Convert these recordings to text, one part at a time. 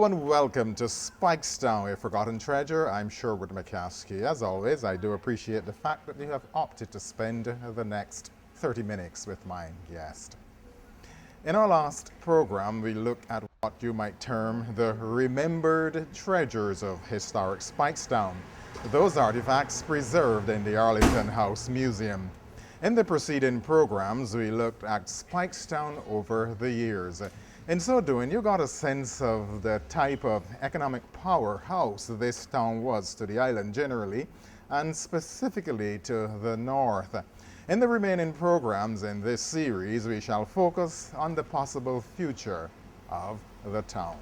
Hello and welcome to Speightstown, a forgotten treasure. I'm Sherwood McCaskey. As always, I do appreciate the fact that you have opted to spend the next 30 minutes with my guest. In our last program, we looked at what you might term the remembered treasures of historic Speightstown, those artifacts preserved in the Arlington House Museum. In the preceding programs, we looked at Speightstown over the years. In so doing, you got a sense of the type of economic powerhouse this town was to the island generally, and specifically to the north. In the remaining programs in this series, we shall focus on the possible future of the town.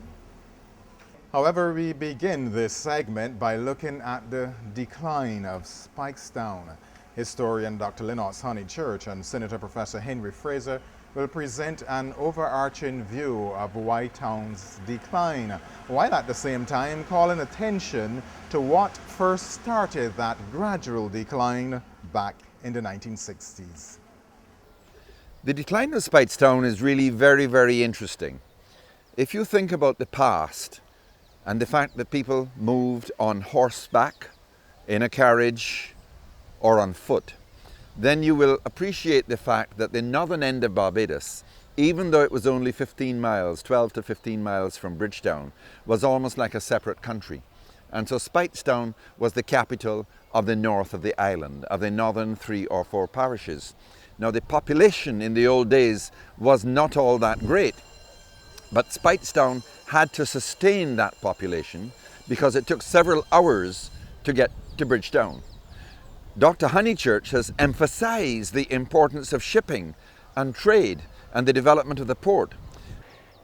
However, we begin this segment by looking at the decline of Speightstown. Historian Dr. Lennox Honeychurch and Senator Professor Henry Fraser will present an overarching view of White Town's decline, while at the same time calling attention to what first started that gradual decline back in the 1960s. The decline of Speightstown is really very, very interesting. If you think about the past and the fact that people moved on horseback, in a carriage, or on foot, then you will appreciate the fact that the northern end of Barbados, even though it was only 15 miles, 12 to 15 miles from Bridgetown, was almost like a separate country. And so Speightstown was the capital of the north of the island, of the northern 3 or 4 parishes. Now the population in the old days was not all that great, but Speightstown had to sustain that population because it took several hours to get to Bridgetown. Dr. Honeychurch has emphasized the importance of shipping and trade and the development of the port.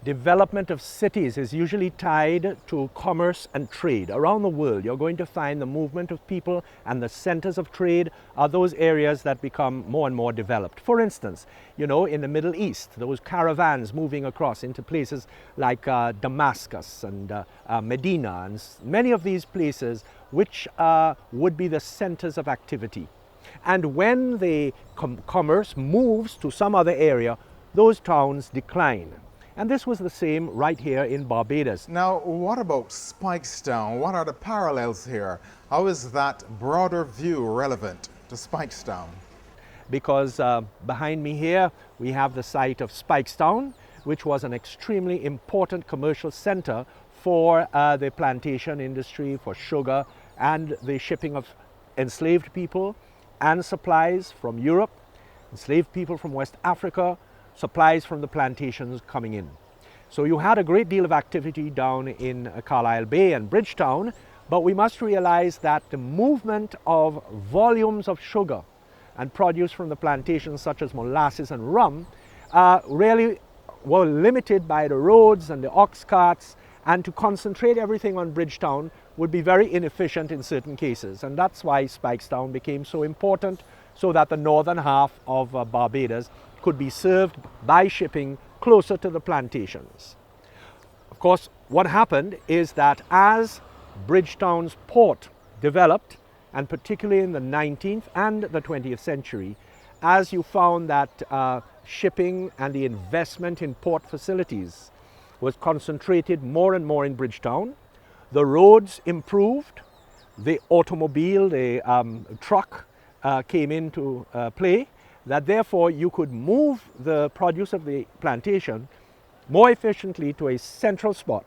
Development of cities is usually tied to commerce and trade. Around the world, you're going to find the movement of people and the centers of trade are those areas that become more and more developed. For instance, in the Middle East, those caravans moving across into places like Damascus and Medina, and many of these places which would be the centers of activity. And when the commerce moves to some other area, those towns decline. And this was the same right here in Barbados. Now, what about Speightstown? What are the parallels here? How is that broader view relevant to Speightstown? Because behind me here, we have the site of Speightstown, which was an extremely important commercial center for the plantation industry, for sugar, and the shipping of enslaved people and supplies from Europe, enslaved people from West Africa, supplies from the plantations coming in. So you had a great deal of activity down in Carlisle Bay and Bridgetown, but we must realize that the movement of volumes of sugar and produce from the plantations such as molasses and rum really were limited by the roads and the ox carts, and to concentrate everything on Bridgetown would be very inefficient in certain cases, and that's why Speightstown became so important, so that the northern half of Barbados could be served by shipping closer to the plantations. Of course, what happened is that as Bridgetown's port developed, and particularly in the 19th and the 20th century, as you found that shipping and the investment in port facilities was concentrated more and more in Bridgetown, the roads improved, the automobile, the truck came into play, that therefore you could move the produce of the plantation more efficiently to a central spot,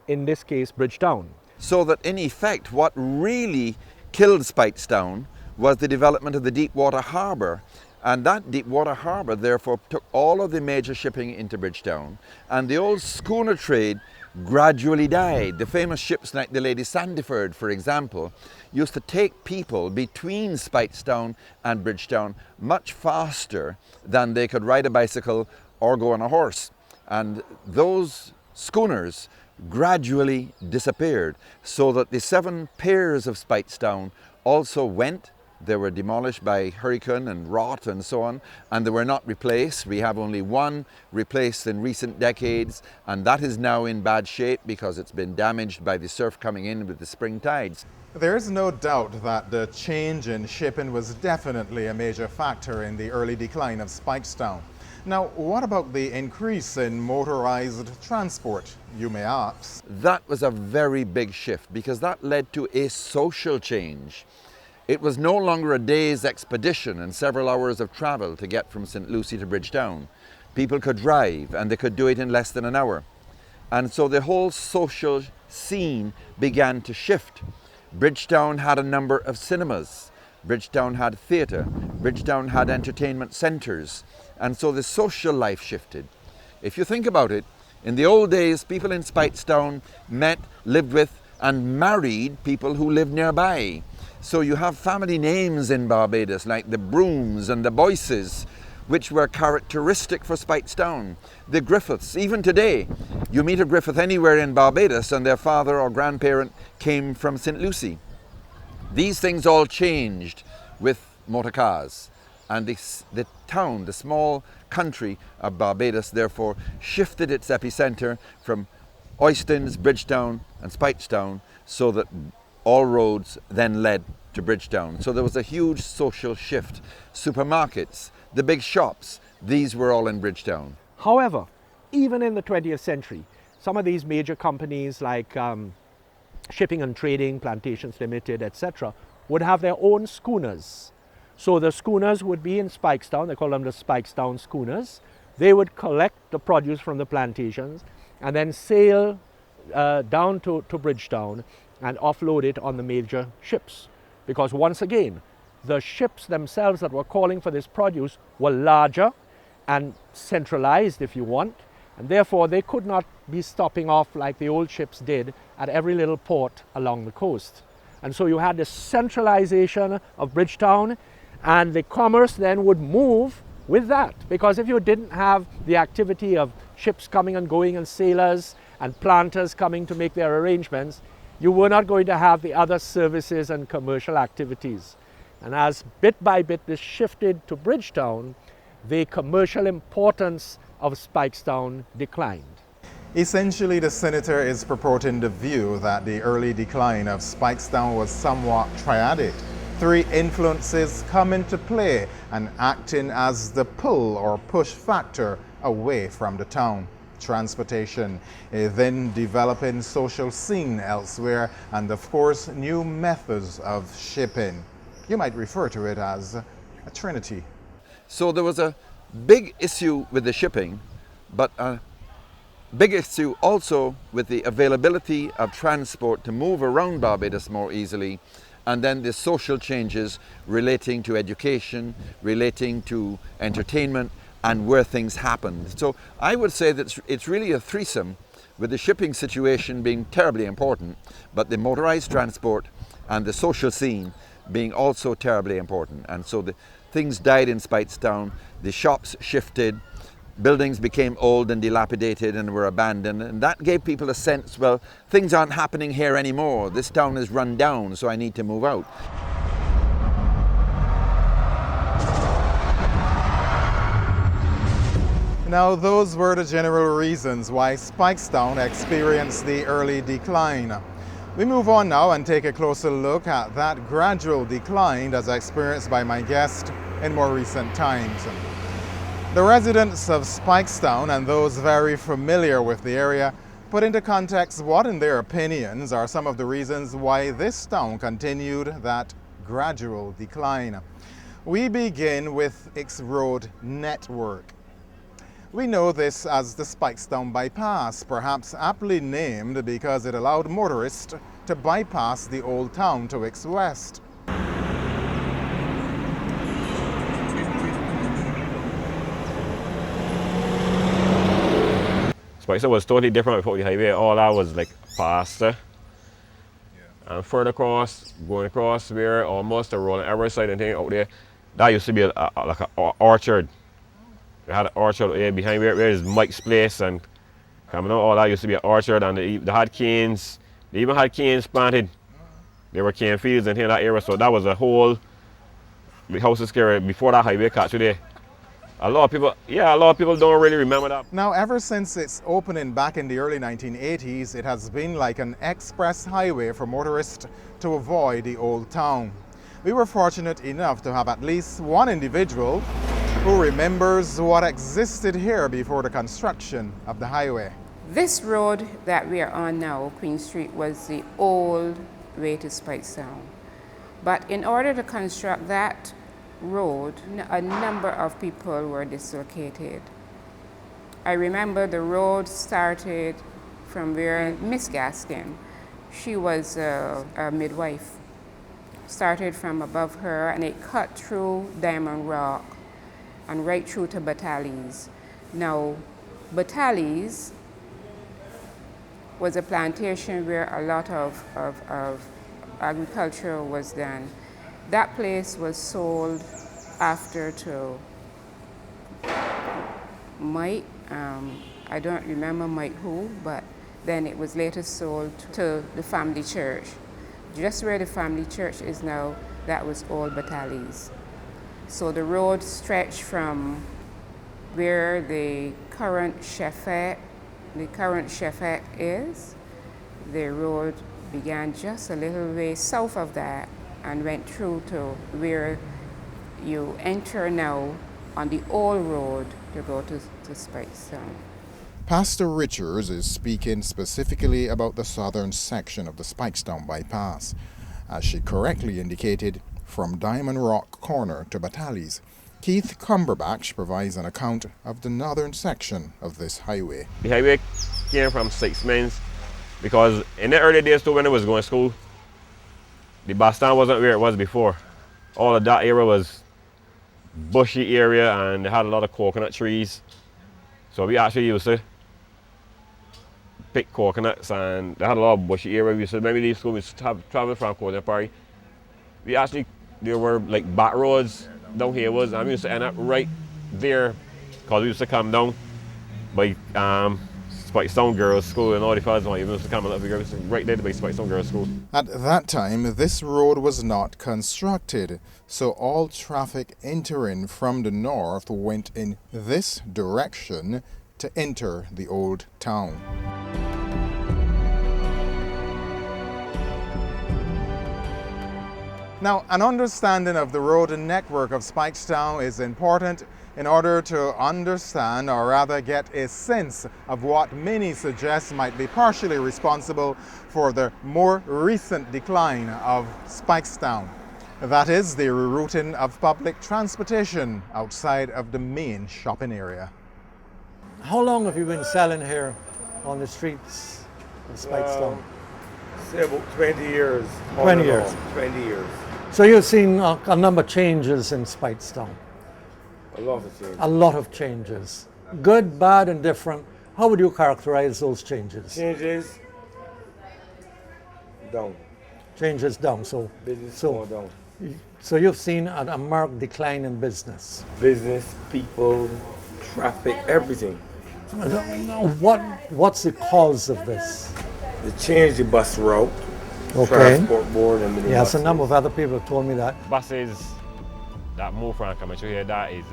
in this case Bridgetown. So that in effect what really killed Speightstown was the development of the Deepwater Harbour, and that Deepwater Harbour therefore took all of the major shipping into Bridgetown, and the old schooner trade gradually died. The famous ships like the Lady Sandiford, for example, used to take people between Speightstown and Bridgetown much faster than they could ride a bicycle or go on a horse. And those schooners gradually disappeared, so that the 7 piers of Speightstown also went. They were demolished by hurricane and rot and so on, and they were not replaced. We have only one replaced in recent decades, and that is now in bad shape because it's been damaged by the surf coming in with the spring tides. There's no doubt that the change in shipping was definitely a major factor in the early decline of Speightstown. Now, what about the increase in motorized transport, you may ask? That was a very big shift because that led to a social change. It was no longer a day's expedition and several hours of travel to get from St. Lucie to Bridgetown. People could drive and they could do it in less than an hour. And so the whole social scene began to shift. Bridgetown had a number of cinemas. Bridgetown had theatre. Bridgetown had entertainment centres. And so the social life shifted. If you think about it, in the old days, people in Speightstown met, lived with, and married people who lived nearby. So you have family names in Barbados like the Brooms and the Boyces, which were characteristic for Speightstown. The Griffiths, even today, you meet a Griffith anywhere in Barbados and their father or grandparent came from St. Lucie. These things all changed with motor cars. And the town, the small country of Barbados, therefore, shifted its epicenter from Oistins, Bridgetown and Speightstown, so that all roads then led to Bridgetown. So there was a huge social shift. Supermarkets, the big shops, these were all in Bridgetown. However, even in the 20th century, some of these major companies like Shipping and Trading, Plantations Limited, etc., would have their own schooners. So the schooners would be in Speightstown, they call them the Speightstown schooners. They would collect the produce from the plantations and then sail down to Bridgetown and offload it on the major ships. Because once again, the ships themselves that were calling for this produce were larger and centralized, if you want, and therefore they could not be stopping off like the old ships did at every little port along the coast. And so you had this centralization of Bridgetown, and the commerce then would move with that. Because if you didn't have the activity of ships coming and going and sailors and planters coming to make their arrangements, you were not going to have the other services and commercial activities. And as bit by bit this shifted to Bridgetown, the commercial importance of Speightstown declined. Essentially, the senator is purporting the view that the early decline of Speightstown was somewhat triadic. Three influences come into play and acting as the pull or push factor away from the town. Transportation, a then developing social scene elsewhere, and of course new methods of shipping. You might refer to it as a trinity. So there was a big issue with the shipping, but a big issue also with the availability of transport to move around Barbados more easily, and then the social changes relating to education, relating to entertainment, and where things happened. So I would say that it's really a threesome, with the shipping situation being terribly important, but the motorized transport and the social scene being also terribly important. And so the things died in Speightstown, the shops shifted, buildings became old and dilapidated and were abandoned, and that gave people a sense, well, things aren't happening here anymore. This town is run down, so I need to move out. Now, those were the general reasons why Speightstown experienced the early decline. We move on now and take a closer look at that gradual decline as experienced by my guest in more recent times. The residents of Speightstown and those very familiar with the area put into context what, in their opinions, are some of the reasons why this town continued that gradual decline. We begin with its road network. We know this as the Speightstown Bypass, perhaps aptly named because it allowed motorists to bypass the old town to its west. Speightstown was totally different before the highway. All that was like faster. And further across, going across where almost the rolling ever side and thing out there, that used to be like an orchard. We had an orchard behind where is Mike's place, and coming out, all that used to be an orchard, and they had canes. They even had canes planted. There were cane fields and things in that area, so that was a whole big houses area before that highway cut through there. A lot of people don't really remember that. Now, ever since its opening back in the early 1980s, it has been like an express highway for motorists to avoid the old town. We were fortunate enough to have at least one individual Who remembers what existed here before the construction of the highway? This road that we are on now, Queen Street, was the old way to Speightstown. But in order to construct that road, a number of people were dislocated. I remember the road started from where Miss Gaskin, she was a midwife, started from above her, and it cut through Diamond Rock and right through to Battalies. Now, Battalies was a plantation where a lot of agriculture was done. That place was sold after to Mike, I don't remember Mike who, but then it was later sold to the family church. Just where the family church is now, that was old Battalies. So the road stretched from where the current chefette is. The road began just a little way south of that and went through to where you enter now on the old road to go to Speightstown. Pastor Richards is speaking specifically about the southern section of the Speightstown bypass. As she correctly indicated, from Diamond Rock Corner to Battalies, Keith Cumberbatch provides an account of the northern section of this highway. The highway came from 6 Mines because in the early days too, when I was going to school, the bus stand wasn't where it was before. All of that area was bushy area and they had a lot of coconut trees. So we actually used to pick coconuts and they had a lot of bushy area. We used to, maybe leave school, we used to travel from Coconut Party. There were like back roads down here was, and we used to end up right there because we used to come down by Speightstown Girls School and all the fellas used to come right there by Speightstown Girls School. At that time, this road was not constructed, so all traffic entering from the north went in this direction to enter the old town. Now, an understanding of the road network of Speightstown is important in order to understand, or rather get a sense of what many suggest might be partially responsible for the more recent decline of Speightstown. That is the rerouting of public transportation outside of the main shopping area. How long have you been selling here on the streets of Speightstown? Say about 20 years. 20 years. 20 years. So you've seen a number of changes in Speightstown. A lot of changes. A lot of changes. Good, bad, and different. How would you characterize those changes? Changes down. Changes down. So Business So- going down. so you've seen a marked decline in business. Business, people, traffic, everything. What's the cause of this? They changed the bus route. Okay. Transport board and many Yes, a buses. number of other people have told me that. Buses that move from coming through here, that is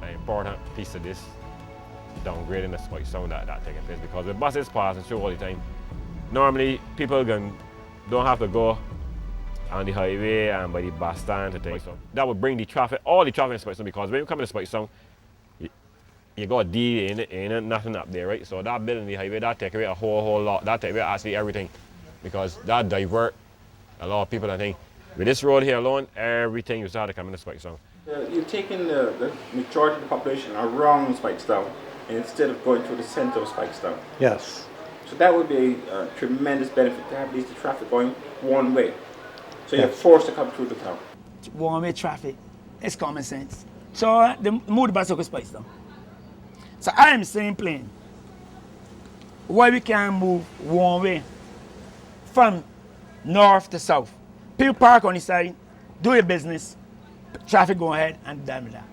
an important piece of this downgrading the Speightstown that taking place, because the buses passing through all the time. Normally people don't have to go on the highway and by the bus stand to take. So that would bring the traffic, all the traffic in Speightstown, because when you come to Speightstown, you got a D, ain't nothing up there, right? So that building the highway, that take away a whole lot. That take away actually everything, because that divert a lot of people. I think with this road here alone, everything you start to come into Speightstown. You're taking the majority of the population around Speightstown instead of going through the center of Speightstown. Yes. So that would be a tremendous benefit to have at least the traffic going one way. So you're forced to come through the town. One-way traffic. It's common sense. So the move the bus to Speightstown. So I am saying plain, why we can't move one way from north to south. People park on the side, do your business, traffic go ahead and damn that.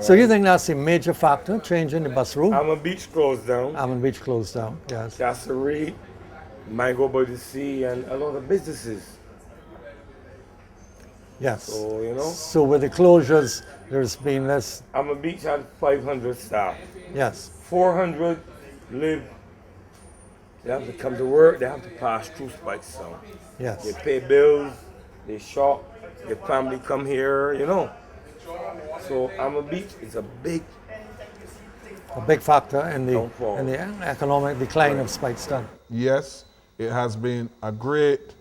So you think that's a major factor, changing the bus route? Almond Beach closed down. Almond Beach closed down, yes. Castlereagh, Mango by the Sea, and a lot of businesses. Yes. So, you know, So with the closures, there's been less, Almond Beach had 500 staff. yes. 400 live. They have to come to work, they have to pass through Speightstown. They Yes. pay bills, they shop, their family come here, you know. So Almond Beach is a big factor in Downfall. the economic decline of Speightstown. Yes, it has been a great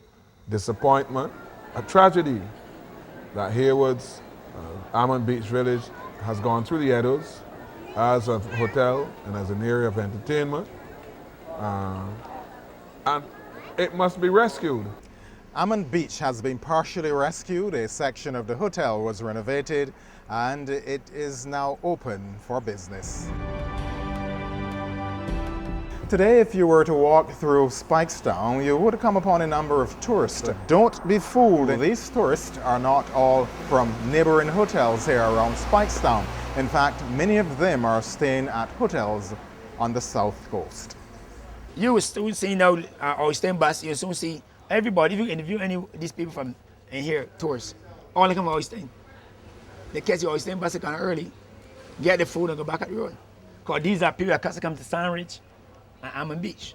disappointment, a tragedy that Haywood's Almond Beach Village has gone through the Edwards as a hotel and as an area of entertainment. And it must be rescued. Almond Beach has been partially rescued. A section of the hotel was renovated and it is now open for business. Today, if you were to walk through Speightstown, you would come upon a number of tourists. Don't be fooled, these tourists are not all from neighboring hotels here around Speightstown. In fact, many of them are staying at hotels on the south coast. You will soon see now, Oyster bus, you'll soon see everybody, if you interview any of these people from in here, tourists, all they come from Oyster. They catch the Oyster bus kind of early, get the food and go back at the road. Because these are people that come to Sandridge and Almond Beach.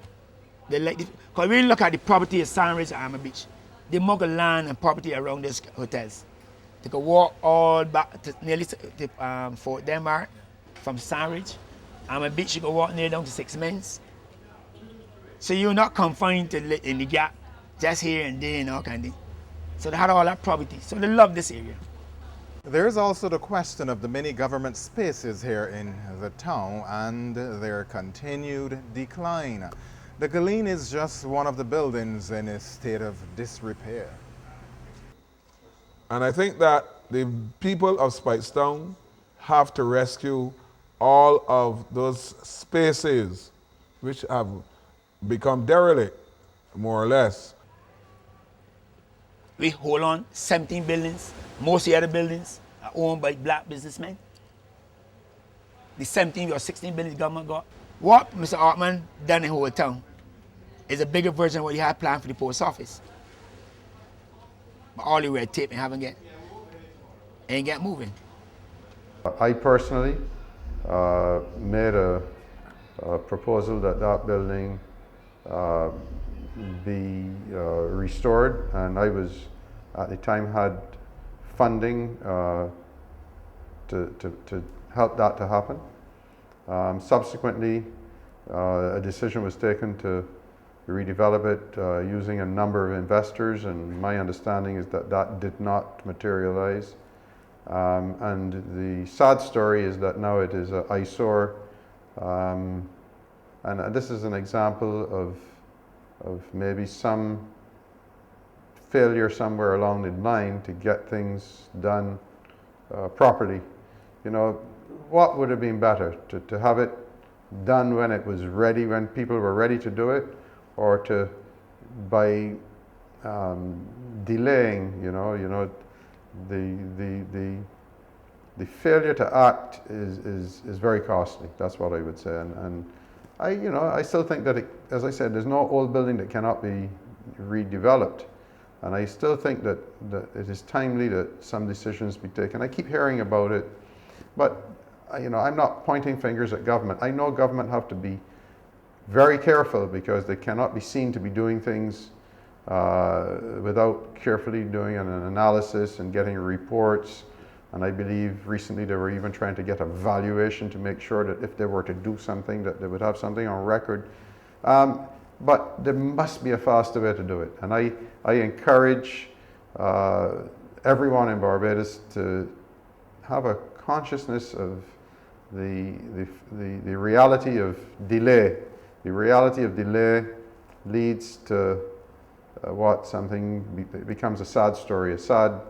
They like because we look at the property of Sandridge and Almond Beach. They mug land and property around these hotels. They can walk all back to nearly to Fort Denmark from Sandridge. Almond Beach, you can walk near down to 6 Mins. So you're not confined to in the gap, just here and there and all kind of thing. So they had all that property. So they love this area. There is also the question of the many government spaces here in the town and their continued decline. The Galeen is just one of the buildings in a state of disrepair. And I think that the people of Speightstown have to rescue all of those spaces which have become derelict, more or less. We hold on 17 buildings. Most of the other buildings are owned by black businessmen. The 17 or 16 buildings the government got. What Mr. Hartman done in Howard Town is a bigger version of what he had planned for the post office. But all the red tape ain't get moving. I personally made a proposal that that building be restored, and I was at the time had funding to help that to happen. Subsequently, a decision was taken to redevelop it using a number of investors, and my understanding is that that did not materialize. And the sad story is that now it is an eyesore, and this is an example of maybe some failure somewhere along the line to get things done properly. You know, what would have been better? To have it done when it was ready, when people were ready to do it, or to by delaying, you know, the failure to act is very costly. That's what I would say, and I still think that as I said, there's no old building that cannot be redeveloped, and I still think that it is timely that some decisions be taken. I keep hearing about it, but I'm not pointing fingers at government. I know government have to be very careful because they cannot be seen to be doing things without carefully doing an analysis and getting reports. And I believe recently they were even trying to get a valuation to make sure that if they were to do something, that they would have something on record. But there must be a faster way to do it. And I encourage everyone in Barbados to have a consciousness of the reality of delay. The reality of delay leads to becomes a sad story, a sad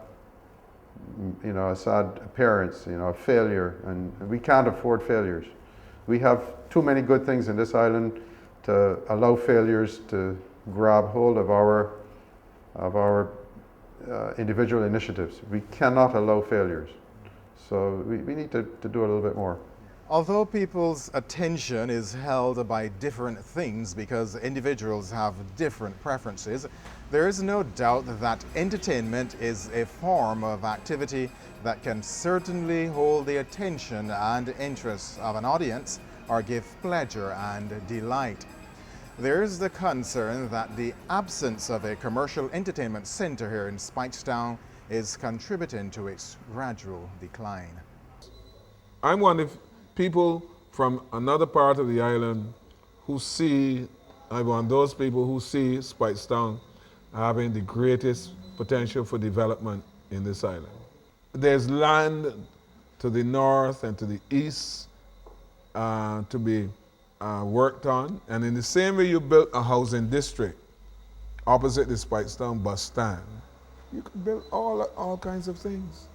appearance, a failure, and we can't afford failures. We have too many good things in this island to allow failures to grab hold of our individual initiatives. We cannot allow failures. So we need to do a little bit more. Although people's attention is held by different things because individuals have different preferences, there is no doubt that entertainment is a form of activity that can certainly hold the attention and interest of an audience or give pleasure and delight. There is the concern that the absence of a commercial entertainment center here in Speightstown is contributing to its gradual decline. I wonder if people from another part of the island who see, I want those people who see Speightstown having the greatest potential for development in this island. There's land to the north and to the east to be worked on, and in the same way you built a housing district opposite the Speightstown bus stand, you could build all kinds of things.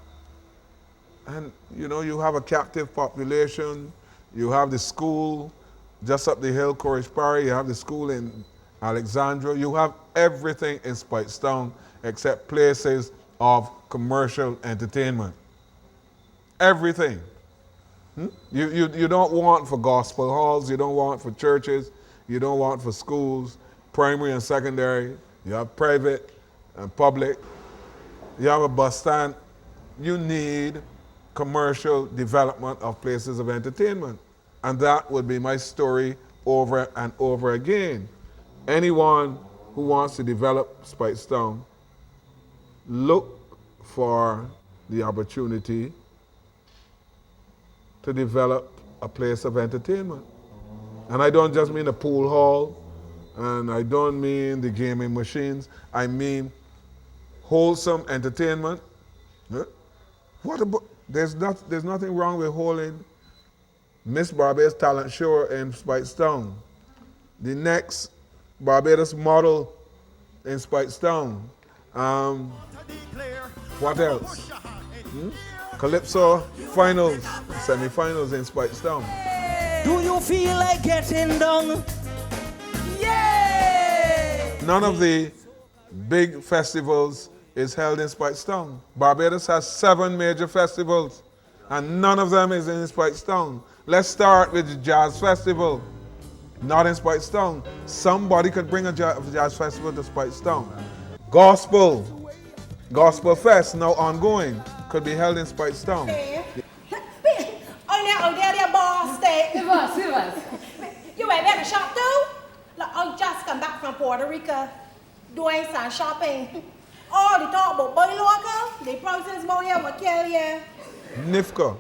And you know, you have a captive population, you have the school just up the hill, Cornish Parry, you have the school in Alexandra, you have everything in Speightstown except places of commercial entertainment. Everything. You don't want for gospel halls, you don't want for churches, you don't want for schools, primary and secondary, you have private and public, you have a bus stand. You need commercial development of places of entertainment. And that would be my story over and over again. Anyone who wants to develop Speightstown, look for the opportunity to develop a place of entertainment. And I don't just mean a pool hall, and I don't mean the gaming machines, I mean wholesome entertainment. What about, there's nothing wrong with holding Miss Barbados Talent Show in Speightstown. The next Barbados model in Speightstown. What else? Calypso finals, semi-finals in Speightstown. Do you feel like getting down? Yeah! None of the big festivals is held in Speightstown. Barbados has 7 major festivals, and none of them is in Speightstown. Let's start with the Jazz Festival, not in Speightstown. Somebody could bring a jazz festival to Speightstown. Gospel Fest, now ongoing, could be held in Speightstown. You went there to shop too? Look, I just come back from Puerto Rico doing some shopping. All the talk about boy local, the process about here will kill you. NIFCA,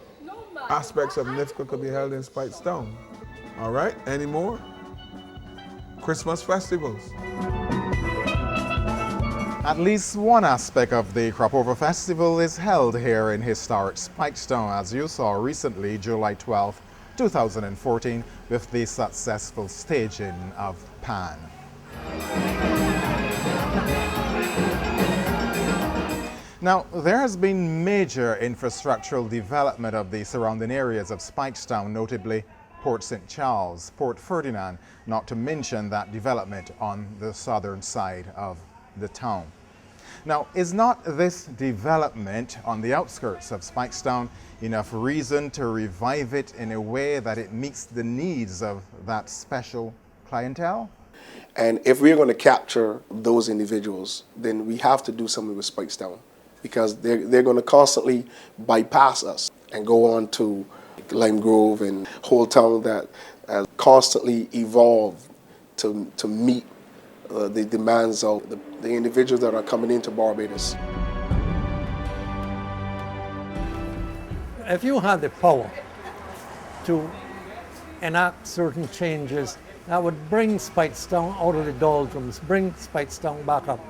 aspects of NIFCA could be held in Speightstown. All right, any more? Christmas festivals. At least one aspect of the Crop Over Festival is held here in historic Speightstown, as you saw recently, July 12, 2014, with the successful staging of Pan. Now, there has been major infrastructural development of the surrounding areas of Speightstown, notably Port St. Charles, Port Ferdinand, not to mention that development on the southern side of the town. Now, is not this development on the outskirts of Speightstown enough reason to revive it in a way that it meets the needs of that special clientele? And if we're going to capture those individuals, then we have to do something with Speightstown, because they're going to constantly bypass us and go on to Lime Grove and whole town that constantly evolve to meet the demands of the individuals that are coming into Barbados. If you had the power to enact certain changes that would bring Speightstown out of the doldrums, bring Speightstown back up,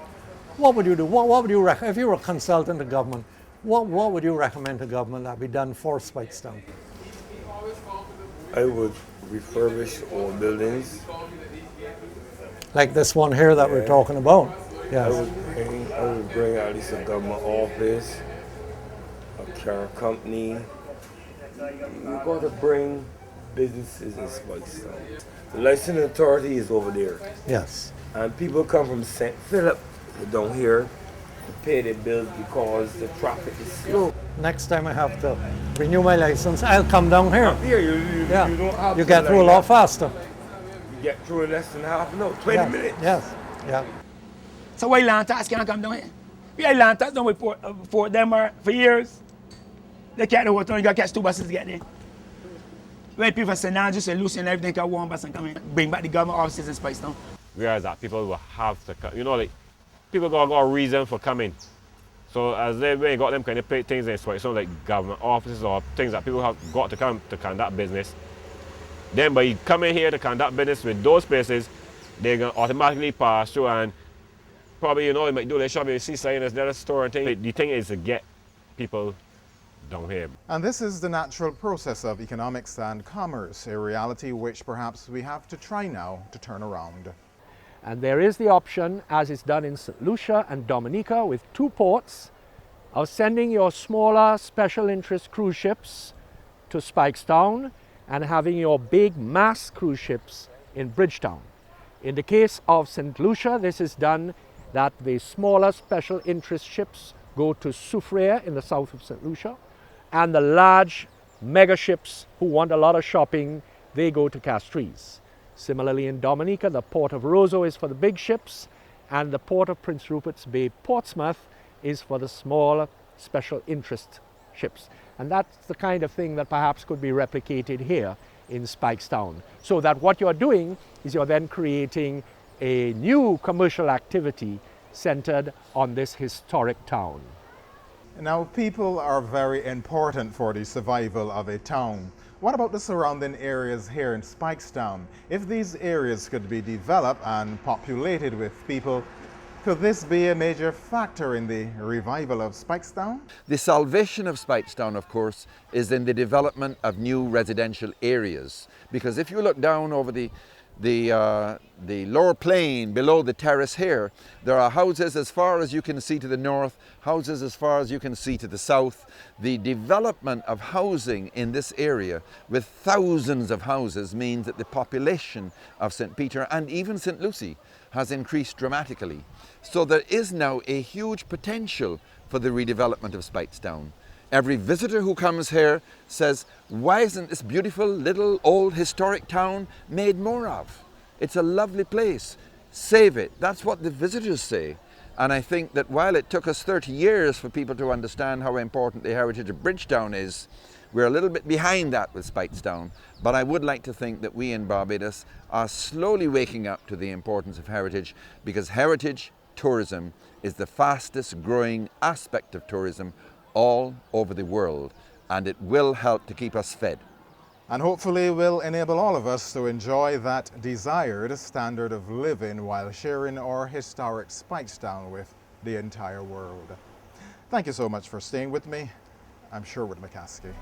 what would you do? What would you if you were a consultant to government, what would you recommend to government that be done for Speightstown? I would refurbish all buildings. Like this one here that we're talking about. Yes. I would bring at least a government office, a car company. We've got to bring businesses in Speightstown. The licensing authority is over there. Yes. And people come from St. Philip down here to pay their bills because the traffic is slow. Next time I have to renew my license, I'll come down here. Up here, you don't have you to get through a lot faster. You get through in less than half an hour, 20 minutes. Yes, yeah. So why land tax can't come down here? We had land tax down with Fort Denmark for years. They can't do it, you got to catch 2 buses to get there. When people say, now just say Lucian, everything can 1 bus and come in. Bring back the government offices in Speightstown. Whereas that people will have to come, you know, like, people got a reason for coming. So as they got them kind of things in Speightstown, like government offices or things that people have got to come to conduct business, then by coming here to conduct business with those places, they're going to automatically pass through and probably, you know, they might do their shopping in seaside and there's a store and thing. The thing is to get people down here. And this is the natural process of economics and commerce, a reality which perhaps we have to try now to turn around. And there is the option, as is done in St. Lucia and Dominica with 2 ports, of sending your smaller special interest cruise ships to Speightstown and having your big mass cruise ships in Bridgetown. In the case of St. Lucia, this is done that the smaller special interest ships go to Soufriere in the south of St. Lucia, and the large mega ships who want a lot of shopping, they go to Castries. Similarly in Dominica, the port of Roseau is for the big ships, and the port of Prince Rupert's Bay, Portsmouth, is for the small special interest ships. And that's the kind of thing that perhaps could be replicated here in Speightstown. So that what you're doing is you're then creating a new commercial activity centered on this historic town. Now, people are very important for the survival of a town. What about the surrounding areas here in Speightstown? If these areas could be developed and populated with people, could this be a major factor in the revival of Speightstown? The salvation of Speightstown, of course, is in the development of new residential areas. Because if you look down over the lower plain below the terrace here, there are houses as far as you can see to the north, houses as far as you can see to the south. The development of housing in this area with thousands of houses means that the population of St. Peter and even St. Lucie has increased dramatically. So there is now a huge potential for the redevelopment of Speightstown. Every visitor who comes here says, why isn't this beautiful little old historic town made more of? It's a lovely place. Save it. That's what the visitors say. And I think that while it took us 30 years for people to understand how important the heritage of Bridgetown is, we're a little bit behind that with Speightstown. But I would like to think that we in Barbados are slowly waking up to the importance of heritage, because heritage tourism is the fastest growing aspect of tourism all over the world, and it will help to keep us fed. And hopefully will enable all of us to enjoy that desired standard of living while sharing our historic Speightstown with the entire world. Thank you so much for staying with me. I'm Sherwood McCaskey.